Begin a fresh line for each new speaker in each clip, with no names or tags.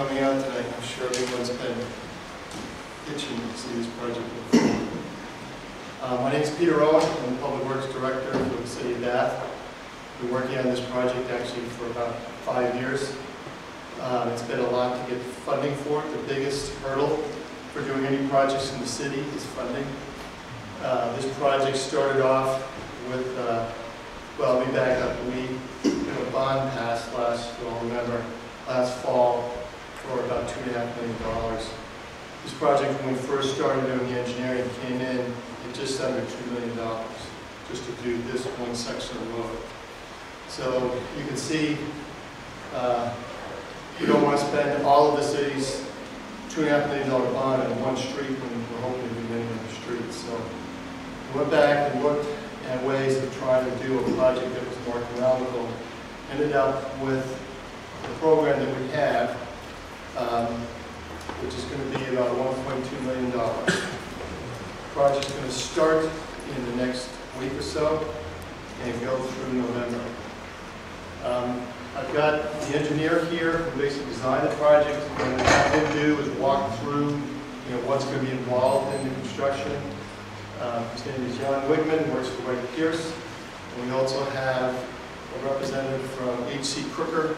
coming out tonight. I'm sure everyone's been itching to see this project before. My name is Peter Owen. I'm the Public Works Director for the City of Bath. I've been working on this project actually for about 5 years. It's been a lot to get funding for it. The biggest hurdle for doing any projects in the city is funding. This project started off with, well, let me back up. We did a bond pass last fall for about $2.5 million. This project, when we first started doing the engineering, came in at just under $2 million just to do this one section of road. So you can see we don't want to spend all of the city's $2.5 million bond on one street when we're hoping to do many other streets. So we went back and looked at ways of trying to do a project that was more economical. Ended up with the program that we have, which is going to be about $1.2 million. The project's going to start in the next week or so and go through November. I've got the engineer here who basically designed the project. What I'm going to have him do is walk through what's going to be involved in the construction. His name is Jan Wigman, works for White Pierce. And we also have a representative from H.C. Crooker,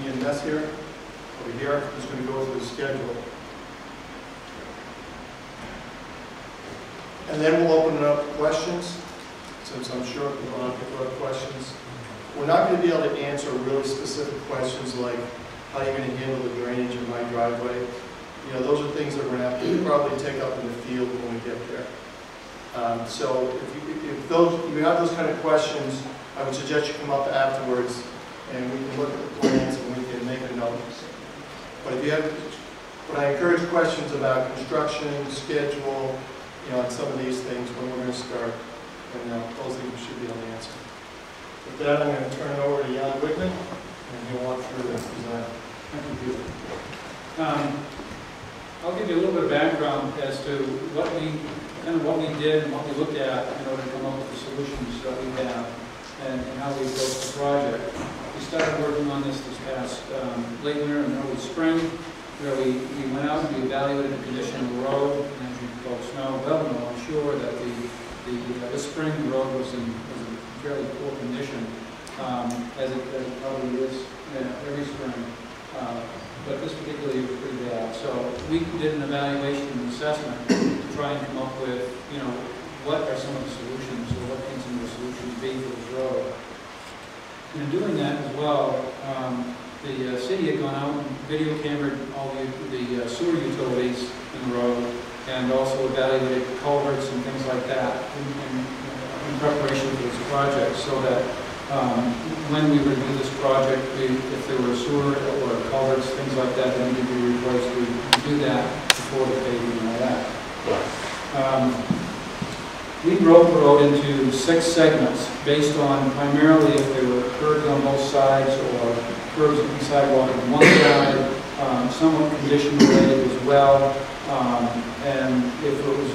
Ian Messier, over here, who's going to go through the schedule. And then we'll open it up to questions, since I'm sure a lot of people have questions. We're not going to be able to answer really specific questions like how you're going to handle the drainage in my driveway. Those are things that we're going to have to probably take up in the field when we get there. So if you have those kind of questions, I would suggest you come up afterwards and we can look at the plans and we can make a note. But if you have, but I encourage questions about construction, schedule, on some of these things when we're going to start, and those things should be able to answer. With that, I'm going to turn it over to Jan Wigman, and he'll walk through the design.
Thank you, Peter. I'll give you a little bit of background as to what we did and what we looked at in order to come up with the solutions that we have and how we approached the project. We started working on this past late winter and early spring, where we went out and we evaluated the condition of the road. And as you folks know, I'm sure that this spring the road was in fairly poor condition, as it probably is every spring. But this particularly was pretty bad. So we did an evaluation and assessment to try and come up with, what are some of the solutions, or what can some of the solutions be for this road. And in doing that as well, the city had gone out and video cameraed all the sewer utilities in the road, and also evaluated culverts and things like that in preparation for this project, so that when we would do this project, if there were sewer or culverts, things like that, that needed to be replaced, we would do that before the paving and all that. We broke the road into 6 segments based on primarily if there were curbs on both sides or curbs and sidewalk on one side, somewhat condition related as well, and if it was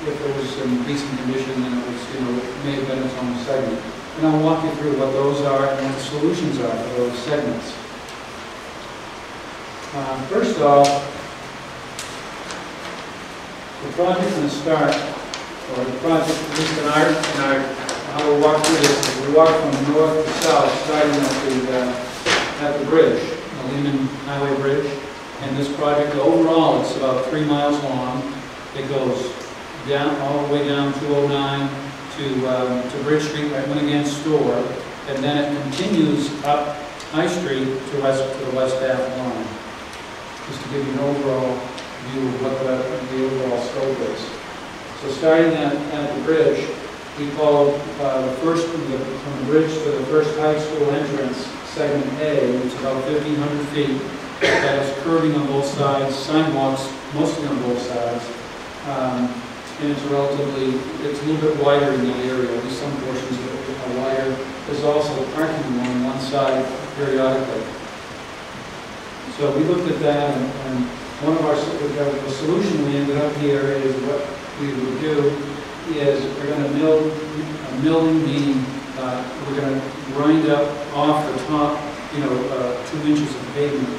if there was some decent condition, then it was, it may have been its own segment. And I'll walk you through what those are and what the solutions are for those segments. First off, the project going to start, or the project, at least in our how we walk through this, is we walk from north to south, starting at the bridge, the Lehman Highway Bridge. And this project, overall, it's about 3 miles long. It goes down all the way down 209 to Bridge Street, right Winnigan Store, and then it continues up High Street to the West Ave line. Just to give you an overall view of what the overall scope is. So starting at the bridge, we followed from the bridge to the first high school entrance, segment A, which is about 1,500 feet. That is curving on both sides, sidewalks mostly on both sides. And it's a little bit wider in that area, at least some portions are wider. There's also parking along one side periodically. So we looked at that, and one of the solution we ended up here is what we would do is we're going to milling, meaning we're going to grind up off the top 2 inches of pavement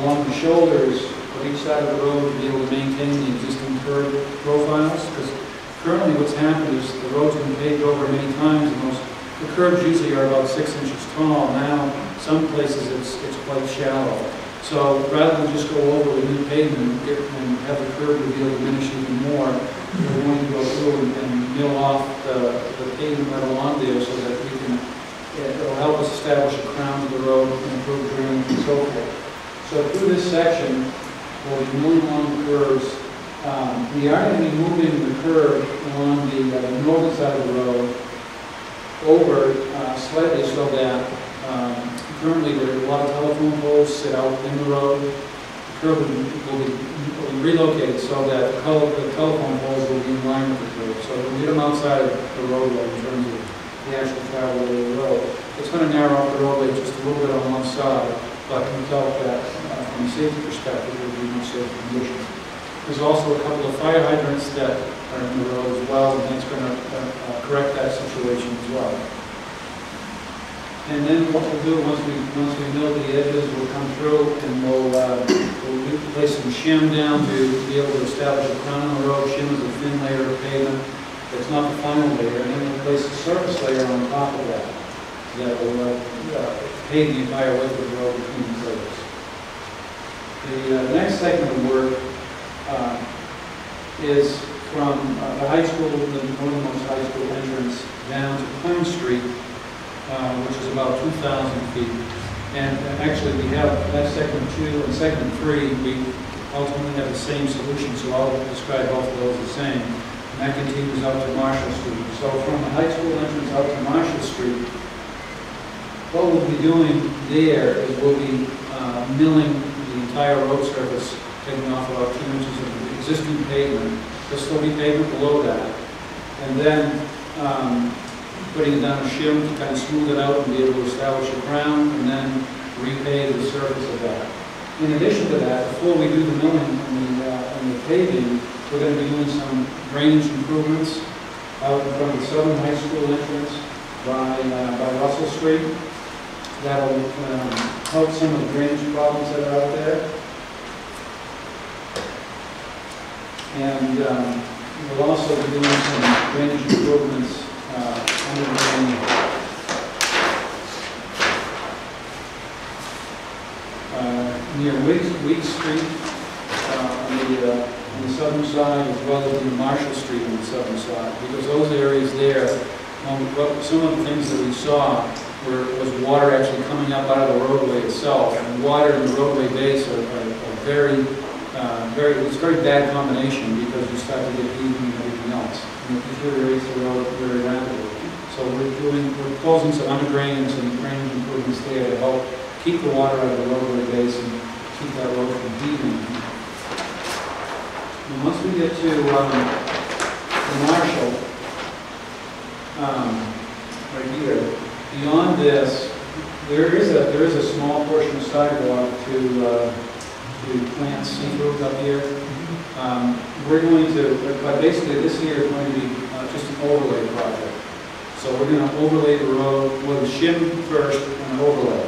along the shoulders of each side of the road to be able to maintain the existing curb profiles. Because currently what's happened is the road's been paved over many times, and the curbs usually are about 6 inches tall. Now, some places it's quite shallow. So rather than just go over with new pavement and have the curb reveal diminish even more, we're going to go through and mill off the pavement right along there so that we can, it'll help us establish a crown to the road and improve drainage and so forth. So through this section, we'll be moving along the curves. We are going to be moving the curb along the northern side of the road over slightly so that currently there are a lot of telephone poles sit out in the road. The curb will be relocated so that the telephone poles will be in line with the curb. So we'll get them outside of the roadway in terms of the actual travel of the road. It's going to narrow up the roadway just a little bit on one side, but we felt that from a safety perspective it would be a much safer condition. There's also a couple of fire hydrants that are in the road as well, and that's going to correct that situation as well. And then what we'll do once we mill the edges, we'll come through and we'll place some shim down to be able to establish a crown on the road. Shim is a thin layer of pavement. It's not the final layer, and then we'll place a surface layer on top of that will pave the entire width of the road between the curves. The next segment of work is from the high school, the northernmost high school entrance, down to Clem Street, which is about 2,000 feet. And actually we have that segment 2 and segment 3, we ultimately have the same solution, so I'll describe both of those the same. And that continues out to Marshall Street. So from the high school entrance out to Marshall Street, what we'll be doing there is we'll be milling the entire road surface, taking off about 2 inches of the existing pavement. There'll still be pavement below that. And then putting it down a shim to kind of smooth it out and be able to establish a crown, and then repave the surface of that. In addition to that, before we do the milling and the paving, we're going to be doing some drainage improvements out in front of the southern high school entrance by Russell Street. That'll help some of the drainage problems that are out there. And we'll also be doing some drainage improvements near Weeks Street on the southern side, as well as in Marshall Street on the southern side, because those areas there, some of the things that we saw was water actually coming up out of the roadway itself, and water and the roadway base are it's a very bad combination because you start to get heaving and everything else, and it deteriorates the road very rapidly. So we're closing some under drains and drainage improvements there to help keep the water out of the roadway base and keep that road from heaving. And once we get to Marshall, right here, beyond this, there is a small portion of sidewalk to plant seafood up here. We're going to, but basically this here is going to be just an overlay project. So we're going to overlay the road with a shim first and an overlay.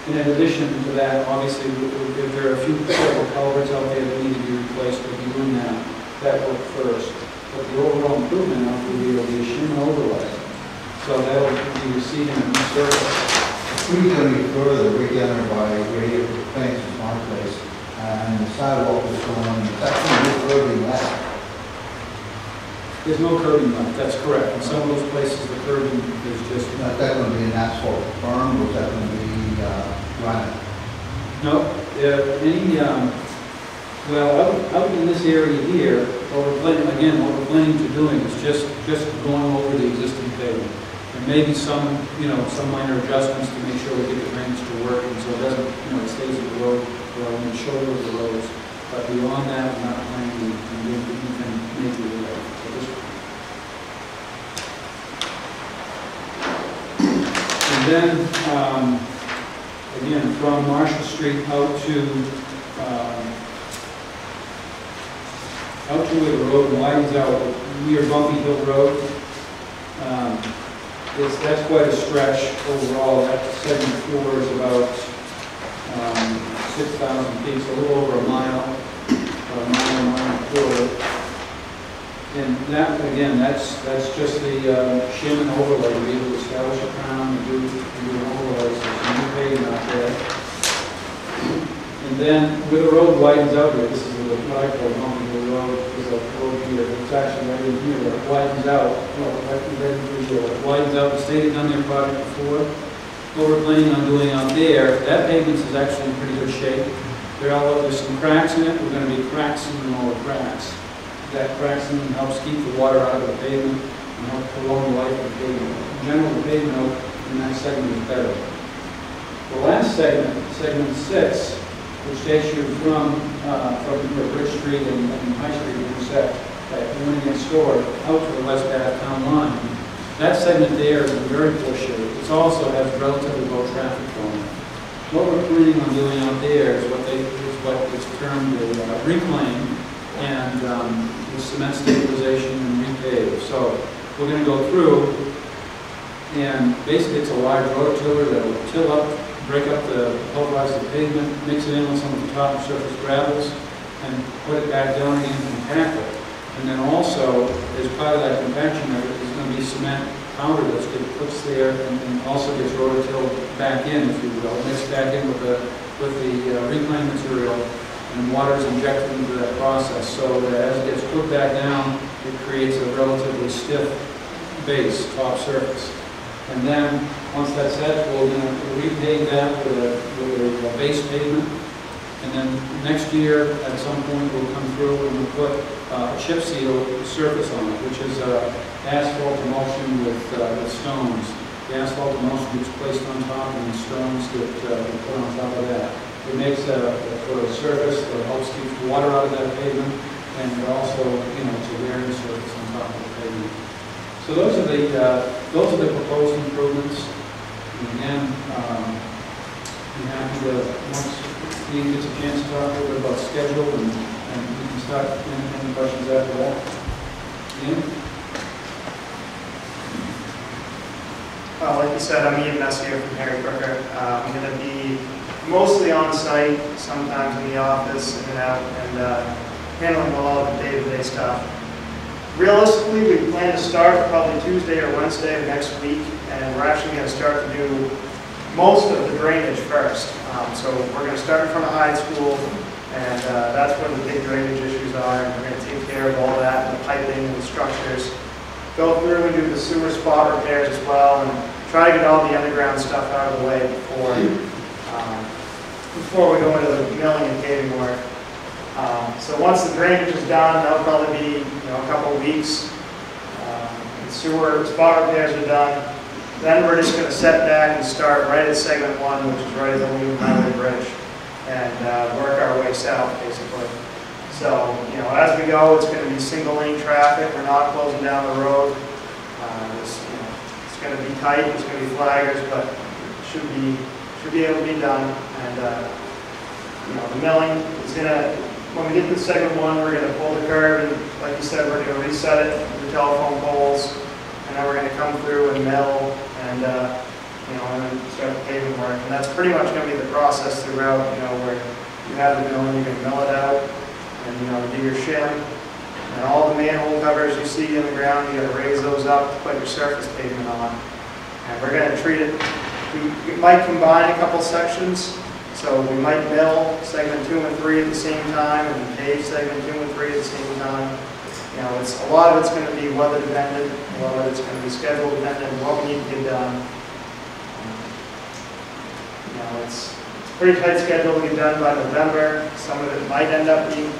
And in addition to that, obviously, there are several culverts out there that need to be replaced. We'll be doing that work first. But the overall improvement now will be a shim and overlay. So that'll be receiving a new service.
If we go any further, we're going by radio plants in one place, and the sidewalk is going on. It's actually no curbing left.
There's no curbing left, that's correct. In some of those places, the curbing is just...
Is that going to be an asphalt berm, or is that going to be granite?
No, well, out in this area here, what we're planning to doing is just going over the existing pavement. And maybe some minor adjustments to make sure we get the drainage to work, and so it doesn't, it stays at the road, on the shoulder of the roads. But beyond that, we're not planning to do anything major with that. And then, again, from Marshall Street out to where the road widens out near Bumpy Hill Road. That's quite a stretch overall. That segment 4 is about 6,000 feet, so a little over a mile, or a mile and a quarter. And that, again, that's just the shim and overlay. We're able to establish a crown and do an overlay, so some new paving out there. And then where the road widens out here, this is what I call the road, is a road here. It's actually right in here, where it widens out. Well, right in here, it widens out. The state had done their project before. What we're planning on doing out there, that pavement is actually in pretty good shape. There's some cracks in it. We're going to be crack sealing all the cracks. That crack sealing helps keep the water out of the pavement and help prolong the life of the pavement. In general, the pavement in that segment is better. The last segment, segment 6, which takes you from Bridge Street and High Street intersect at Union Store out to the West Bath Town line. That segment there is in very poor shape. It also has relatively low traffic flow. What we're planning on doing out there is what is termed a reclaim and with cement stabilization and repave. So we're going to go through, and basically it's a large rototiller that will till up, break up the pulverize the pavement, mix it in with some of the top surface gravels, and put it back down again and compact it. And then also, as part of that compaction effort, there's going to be cement powder that's puts there and also gets rototilled back in, if you will, mixed back in with the reclaimed material, and water is injected into that process, so that as it gets put back down, it creates a relatively stiff base, top surface. And then, once that's set, we're going to repave that with a base pavement. And then next year, at some point, we'll come through and we'll put a chip seal surface on it, which is asphalt emulsion with stones. The asphalt emulsion gets placed on top, and the stones get put on top of that. It makes a sort of surface that helps keep water out of that pavement, and also, it's a wearing surface on top of the pavement. So those are the proposed improvements. And again, I'm happy to, once Ian gets a chance to talk a little bit about schedule, and we can start any questions after that. Ian?
Like you said, I'm Ian Messier from Harry Crooker. I'm going to be mostly on site, sometimes in the office, in and out, and handling a lot of the day-to-day stuff. Realistically, we plan to start probably Tuesday or Wednesday of next week, and we're actually going to start to do most of the drainage first. So we're going to start in front of high school, and that's where the big drainage issues are, and we're going to take care of all that, and the piping and the structures. Go through and do the sewer spot repairs as well, and try to get all the underground stuff out of the way before we go into the milling and paving work. So once the drainage is done, that'll probably be a couple of weeks. The sewer spot repairs are done. Then we're just going to set back and start right at segment 1, which is right at the new highway bridge, and work our way south, basically. So, as we go, it's going to be single lane traffic. We're not closing down the road. It's going to be tight. It's going to be flaggers, but it should be able to be done. And the milling is going to, when we get to segment 1, we're going to pull the curb, and like you said, we're going to reset it with the telephone poles, and then we're going to come through and mill, and and then start the paving work. And that's pretty much going to be the process throughout. Where you have the milling, you're going to mill it out, and do your shim, and all the manhole covers you see in the ground, you got to raise those up to put your surface pavement on. And we're going to treat it. We might combine a couple sections. So we might mill segment 2 and 3 at the same time, and pave segment 2 and 3 at the same time. A lot of it's going to be weather dependent, a lot of it's going to be schedule dependent, what we need to get done. It's a pretty tight schedule to get done by November. Some of it might end up being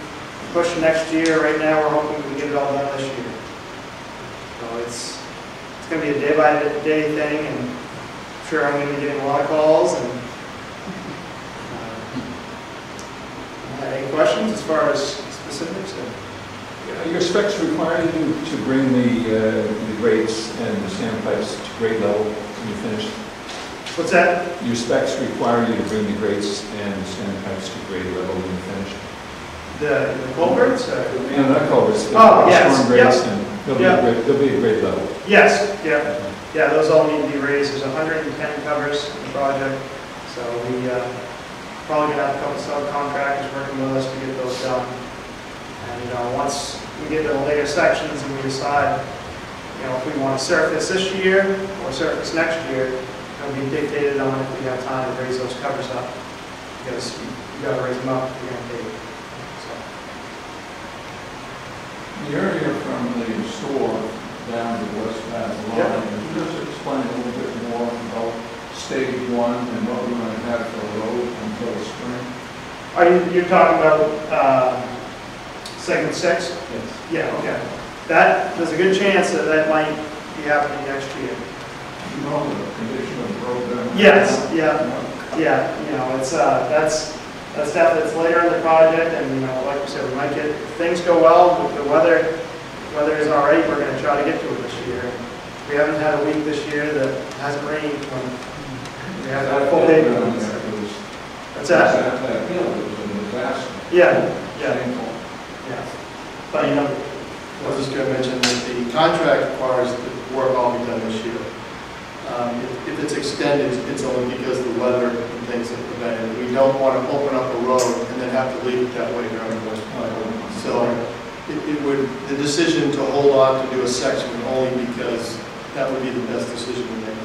pushed next year. Right now, we're hoping we can get it all done this year. So it's going to be a day-by-day thing, and I'm sure I'm going to be getting a lot of calls. And any questions as far as specifics?
Your specs require you to bring the grates and the sandpipes to grade level when you're finished?
What's that?
Your specs require you to bring the grates and the sandpipes to grade level when you're finished?
The culverts?
No, not culverts.
Oh, yes.
Storm grates,
Yep.
and they'll be a grade level.
Yes, yeah. Yeah, those all need to be raised. There's 110 covers in the project. So Probably gonna have a couple subcontractors working with us to get those done. And, once we get to the later sections and we decide, if we want to surface this year or surface next year, it'll be dictated on if we have time to raise those covers up. Because you gotta raise them up if you're gonna pave.
The area from the store down to West Bath line,
Yep.
can you just explain a little bit more about stage 1 and what we're going to have for a road until the spring?
You're talking about segment 6?
Yes.
Yeah, okay. There's a good chance that might be happening next year.
You know the condition of the road then?
Yes, yeah. It's that's definitely, it's later in the project, and like we said, we might get, if things go well, if the weather is all right, we're going to try to get to it this year. We haven't had a week this year that hasn't rained when we had a full day. That's that.
That hill was a disaster.
Yeah.
Shameful.
Yeah. But
I was just going to mention that the contract requires the work all be done this year. If it's extended, it's only because the weather and things have prevented it. We don't want to open up a road and then have to leave it that way during the winter. So the decision to hold off to do a section only because that would be the best decision to make.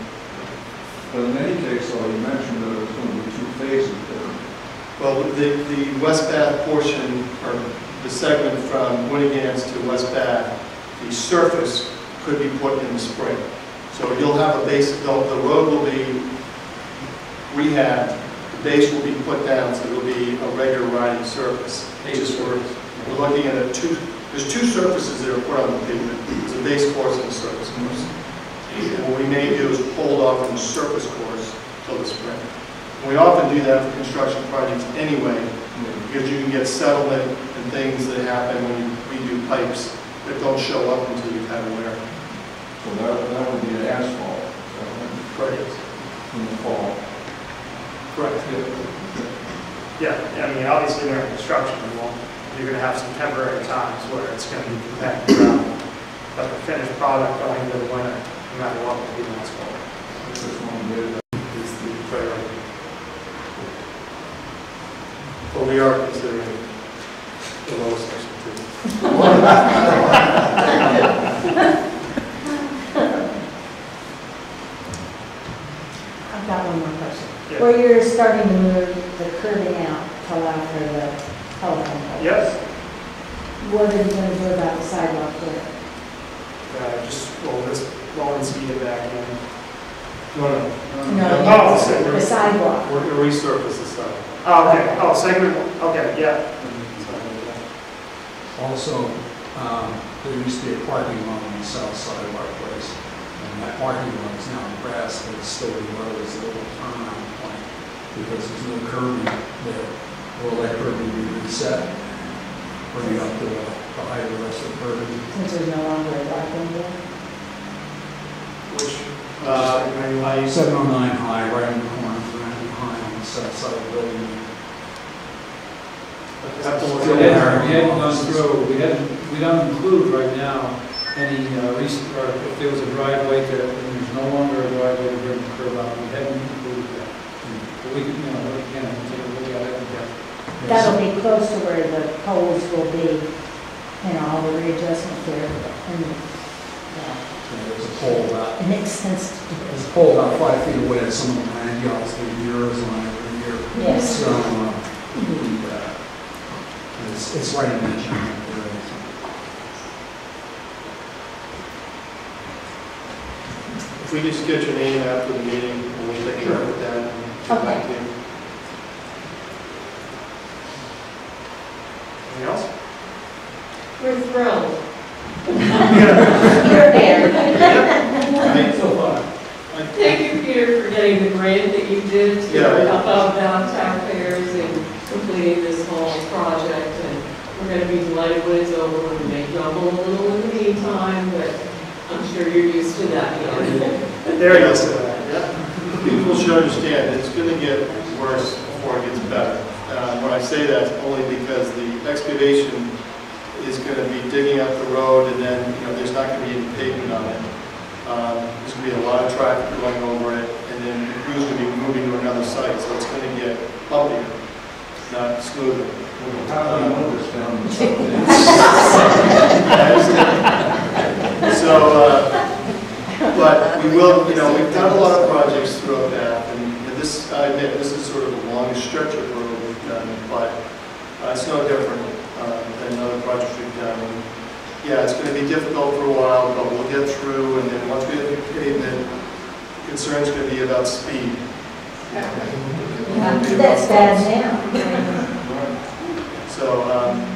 But in any case, though, you mentioned that it was going to be 2 phases there.
Well, the West Bath portion, or the segment from Winnegans to West Bath, the surface could be put in the spring. So you'll have a base, the road will be rehabbed, the base will be put down, so it'll be a regular riding surface. We're looking at there's 2 surfaces that are put on the pavement. It's a base course and a surface course. And what we may do is hold off on the surface course till the spring. And we often do that for construction projects anyway, because you can get settlement and things that happen when you redo pipes that don't show up until you've had a wear.
So that would be an asphalt.
Correct.
In the fall.
Correct.
Yeah, obviously during construction, you're going to have some temporary times where it's going to be compacted around. But the finished product going into the winter, no matter what, will be asphalt.
This one did.
Is the priority. But we are considering the lowest section
I've got one more question.
Yeah.
Where you're starting to move the curbing out to allow for the telephone poles.
Yes.
What are you going to do about the sidewalk there?
Just roll and seed it back in.
No.
No, the sidewalk.
We're going to resurface the side.
Oh, okay. Oh, segment, okay, yeah.
Also, there used to be a parking lot on the south side of our place, and that parking lot is now grass, but it's still below as a little turnaround point, because there's no curbing there. Will that curbing be reset, bring it up to the height of the rest of the curbing?
Since there's no longer a driveway there?
Which,
709 high, right in the corner, right behind on the south side of the building.
have to look
We
at
hadn't gone through, we don't include right now any, or if there was a driveway to, and there's no longer a driveway to bring the curb out, we hadn't included that. But we could, again, take a look at it and get.
That'll be close to where the poles will be, all the readjustment there.
There's a pole about
It makes sense to do
It's
it.
pulled about 5 feet away at some of the land yards, the years on every year.
Yes.
So, it's right in that channel.
If we just get your name after the meeting, and we'll take a look at that and get back to you.
Anything else?
We're thrilled.
You're there.
Right?
So far.
Thank you, Peter, for getting the grant that you did to
Yeah.
help out downtown fairs and completing this whole project. And we're going to be delighted when it's over. We may jumble a little in the meantime, but I'm sure you're used to that.
There you go. Yeah.
People should understand, it's going to get worse before it gets better. When I say that, it's only because the excavation is going to be digging up the road, and then there's not going to be any pavement on it. There's going to be a lot of traffic going over it, and then the crew's going to be moving to another site, so it's going to get bumpier. not smoothly.
How do you know this down the
So, but we will, you know, we've done a lot of projects throughout that, and this, I admit, this is sort of the longest stretch of road we've done, but it's no different than other projects we've done. And yeah, it's going to be difficult for a while, but we'll get through, and then once we have the pavement, the concern's going to be about speed.
That's bad now.
So,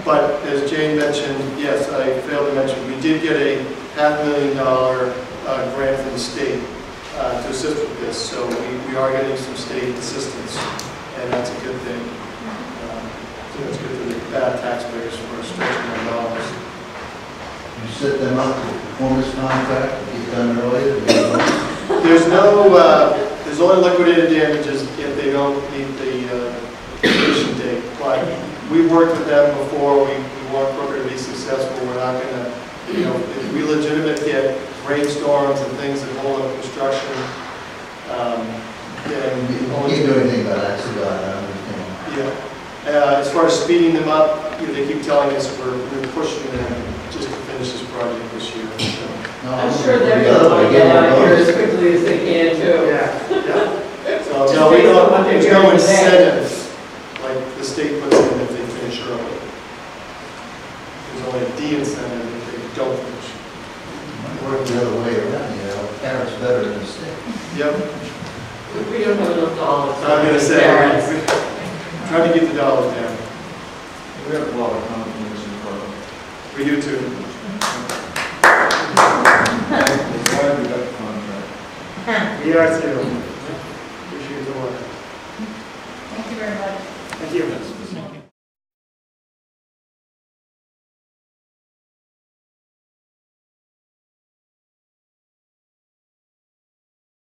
but as Jane mentioned, yes, I failed to mention, we did get a $500,000 grant from the state to assist with this. So we are getting some state assistance, and that's a good thing. So that's good for the bad taxpayers for stretching their dollars.
You set them up to perform this contract, get done earlier?
There's no, there's only liquidated damages if they don't meet the completion date. But we've worked with them before. We want Crooker to be successful. We're not going to, you know, if we legitimately get rainstorms and things that hold up construction, then
You can't do anything about accident, I understand.
yeah. As far as speeding them up, you know, they keep telling us we're pushing them just to finish this project this year. So.
No,
I'm sure they're
the
going
other
to
way,
want to
get
get out of
more
here as
notice.
quickly as they can too.
Yeah. So
Just
no, we
based on what
don't,
they're
there's no
doing today.
incentives like the state puts in if they finish early. There's only a de-incentive if they don't finish.
Work the other way around, you know, carrot's better than a stick.
Yep.
We don't have enough dollars.
So I'm going to say, we're trying to get the dollars down.
We have a lot of confidence in the program.
We do too.
That's why we got the contract.
We are too. Appreciate the work.
Thank you very much.
Thank you.